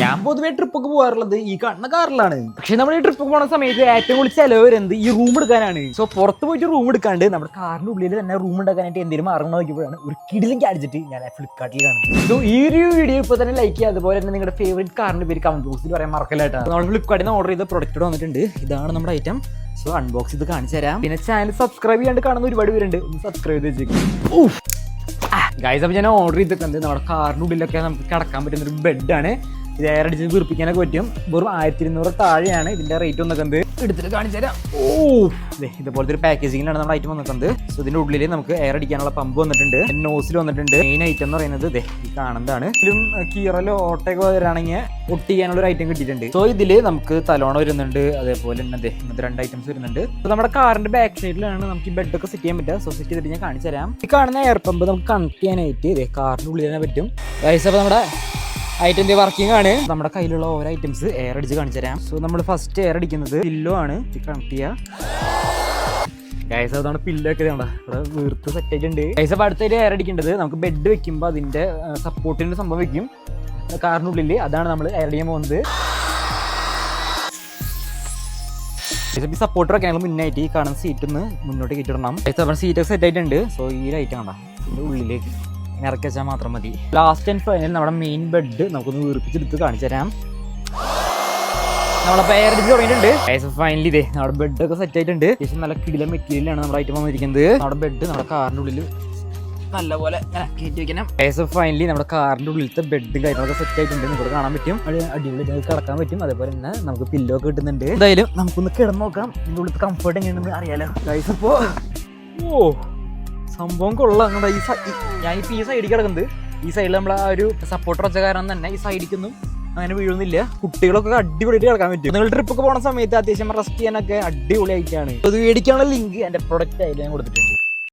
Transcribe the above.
ഞാൻ പൊതുവേ ട്രിപ്പൊക്കെ പോകാറുള്ളത് ഈ കാണുന്ന കാറിലാണ്. പക്ഷെ നമ്മൾ ഈ ട്രിപ്പ് പോകുന്ന സമയത്ത് ഏറ്റവും കൂടുതൽ ചിലവ് വരുന്നത് ഈ റൂം എടുക്കാനാണ്. സോ പുറത്ത് പോയിട്ട് റൂം എടുക്കാണ്ട് നമ്മുടെ കാറിന്റെ ഉള്ളിൽ തന്നെ റൂം എടുക്കാനായിട്ട് എന്തെങ്കിലും മാർഗം നോക്കിയപ്പോഴാണ് ഒരു കിടിലം അടിച്ചിട്ട് ഞാൻ ഫ്ലിപ്കാർട്ടിൽ കാണുന്നത്. സോ ഈ ഒരു വീഡിയോ ഇപ്പോൾ തന്നെ ലൈക്ക് ചെയ്യുക, അതുപോലെ തന്നെ നിങ്ങളുടെ ഫേവറേറ്റ് കാറിന്റെ പേര് കമന്റ് ബോക്സിൽ പറയാൻ മറക്കലായിട്ടാണ്. നമ്മൾ ഫ്ലിപ്കാർട്ടിൽ നിന്ന് ഓർഡർ ചെയ്ത പ്രൊഡക്റ്റ് വന്നിട്ടുണ്ട്. ഇതാണ് നമ്മുടെ ഐറ്റം. സോ അൺബോക്സ് ചെയ്ത് കാണിച്ചു തരാം. പിന്നെ ചാനൽ സബ്സ്ക്രൈബ് ചെയ്യാണ്ട് കാണുന്ന ഒരുപാട് പേരുണ്ട്, ഒന്ന് സബ്സ്ക്രൈബ് ചെയ്ത് വെച്ചേക്കും. ഗൈസ്, അപ്പോൾ ഞാൻ ഓർഡർ ചെയ്തിട്ടുണ്ട്. നമ്മുടെ കാറിൻ്റെ ഉള്ളിലൊക്കെ നമുക്ക് കിടക്കാൻ പറ്റുന്ന ഒരു ബെഡാണ്. ഇത് എയർ അടിച്ച് വീർപ്പിക്കാനൊക്കെ പറ്റും. വെറും 1200 താഴെയാണ് ഇതിന്റെ റേറ്റ് വന്നിട്ടുണ്ട്. എടുത്തിട്ട് കാണിച്ചു തരാം. ഇതുപോലത്തെ ഒരു പാക്കേജിങ്ങിലാണ് നമ്മുടെ ഐറ്റം വന്നിട്ടുണ്ട്. സോ ഇതിന്റെ ഉള്ളിൽ നമുക്ക് എയർ അടിക്കാനുള്ള പമ്പ് വന്നിട്ടുണ്ട്, നോസിൽ വന്നിട്ടുണ്ട്. മെയിൻ ഐറ്റം എന്ന് പറയുന്നത് ഈ കാണുന്നതാണ്. ഇതിലും കീറലോ ഓട്ടയൊക്കെ വരാണെങ്കിൽ ഒട്ടിക്കാനുള്ള ഒരു ഐറ്റം കിട്ടിയിട്ടുണ്ട്. സോ ഇതില് നമുക്ക് തലോണ വരുന്നുണ്ട്, അതേപോലെ തന്നെ ഇങ്ങനത്തെ 2 ഐറ്റംസ് വരുന്നുണ്ട്. അപ്പോൾ നമ്മുടെ കാറിന്റെ ബാക്ക് സൈഡിലാണ് നമുക്ക് ഈ ബെഡൊക്കെ സെറ്റ് ചെയ്യാൻ പറ്റുക. സോ സെറ്റ് ചെയ്തിട്ട് ഞാൻ കാണിച്ചു തരാം. ഈ കാണുന്ന എയർ പമ്പ് നമുക്ക് കണക്ട് ചെയ്യാനായിട്ട് കാറിന്റെ ഉള്ളിൽ തന്നെ പറ്റും. ഗൈസ്, അപ്പോൾ നമ്മുടെ ഐറ്റം വർക്കിംഗ് ആണ്. നമ്മുടെ കയ്യിലുള്ള ഓരോ ഐറ്റംസ് എയർ അടിച്ച് കാണിച്ചു തരാം. സോ നമ്മൾ ഫസ്റ്റ് എയർ അടിക്കുന്നത് പില്ലോ ആണ്. കണക്ട് ചെയ്യുക. ഗൈസ്, അതാണ് പില്ലോ ഒക്കെ ഇവിടെ വീർത്ത് സെറ്റ് ആയിട്ടുണ്ട്. ഗൈസ്, അപ്പോൾ അടുത്തായിട്ട് എയർ അടിക്കേണ്ടത് നമുക്ക് ബെഡ് വെക്കുമ്പോൾ അതിന്റെ സപ്പോർട്ടിന്റെ സംഭവം വെക്കും കാറിനുള്ളിൽ. അതാണ് നമ്മൾ എയർ അടിക്കാൻ പോകുന്നത്. സപ്പോർട്ടർ ഒക്കെ മുന്നായിട്ട് ഈ കാണുന്ന സീറ്റ് ഒന്ന് മുന്നോട്ട് കയറ്റിടണം. നമ്മുടെ സീറ്റൊക്കെ സെറ്റ് ആയിട്ടുണ്ട്. സോ ഈ ലൈറ്റ് കണ്ട ഇതിന്റെ ഉള്ളിലേക്ക് ഇറക്കി വെച്ചാൽ മാത്രം മതി. ലാസ്റ്റ് ആൻഡ് ഫൈനൽ നമ്മുടെ മെയിൻ ബെഡ് നമുക്കൊന്ന് വീർപ്പിച്ചെടുത്ത് കാണിച്ചു തരാം. നമ്മളപ്പോൾ എയർ അടിച്ച് തുടങ്ങിയിട്ടുണ്ട്. ഫൈനലി നമ്മുടെ ബെഡൊക്കെ സെറ്റ് ആയിട്ടുണ്ട്. ശേഷം നല്ല കിടിലൻ മെറ്റീരിയലാണ് നമ്മുടെ ഐറ്റം വന്നിരിക്കുന്നത്. നമ്മുടെ ബെഡ് നമ്മുടെ കാറിൻ്റെ ഉള്ളിൽ നല്ലപോലെ കയറ്റി വെക്കണം. ഫൈനലി നമ്മുടെ കാറിൻ്റെ ഉള്ളിലത്തെ ബെഡും കാര്യങ്ങളൊക്കെ സെറ്റ് ആയിട്ടുണ്ട്. നിങ്ങൾക്ക് കാണാൻ പറ്റും. അടിപൊളി കിടക്കാൻ പറ്റും. അതേപോലെ തന്നെ നമുക്ക് പില്ലോ ഒക്കെ കിട്ടുന്നുണ്ട്. എന്തായാലും നമുക്കൊന്ന് കിടന്ന് നോക്കാം. ഇതിൻ്റെ ഉള്ളിലത്തെ കംഫർട്ട് എങ്ങനെയാണെന്ന് അറിയാലോ. ഗൈസ്, അപ്പോൾ സംഭവം കൊള്ളാം. ഞാനിപ്പോൾ ഈ സൈഡിൽ കിടക്കുന്നത്, ഈ സൈഡിൽ നമ്മൾ ആ ഒരു സപ്പോർട്ടർ വെച്ച കാരണം തന്നെ ഈ സൈഡിലേക്കൊന്നും അങ്ങനെ വീഴുന്നില്ല. കുട്ടികളൊക്കെ അടിപൊളിയായിട്ട് കിടക്കാൻ പറ്റും. നിങ്ങൾ ട്രിപ്പൊക്കെ പോകുന്ന സമയത്ത് അത്യാവശ്യം റെസ്റ്റ് ചെയ്യാനൊക്കെ അടിപൊളിയായിട്ടാണ്. അത് മേടിക്കാനുള്ള ലിങ്ക് എൻ്റെ പ്രൊഡക്റ്റ് ആയിട്ട് ഞാൻ കൊടുത്തിട്ടുണ്ട്.